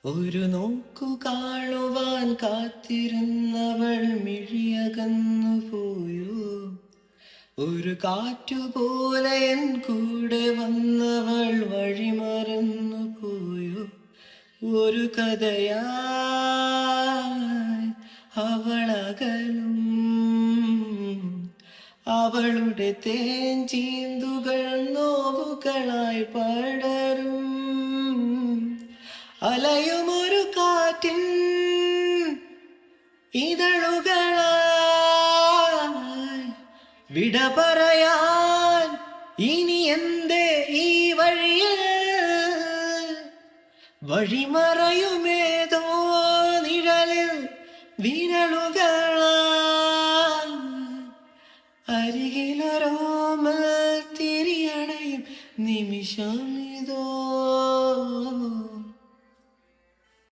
ഒരു നോക്കു കാണുവാൻ കാത്തിരുന്നവൾ മിഴിയകന്നു പോയോ. ഒരു കാറ്റുപോലെ എൻ കൂടെ വന്നവൾ വഴിമറന്നു പോയോ. ഒരു കഥയായി അവളകലും, അവളുടെ തേൻ ചീന്തുകൾ നോവുകളായി പടരും. അലയുമൊരു കാറ്റിൻ ഇതളുകളായി വിട പറയാൻ ഇനി എന്തേ ഈ വഴിയിൽ. വഴിമറയുമേതോ നിഴലിൽ വിരലുകളാൽ അരികിലൊരോമൽ തിരിയണയും നിമിഷം.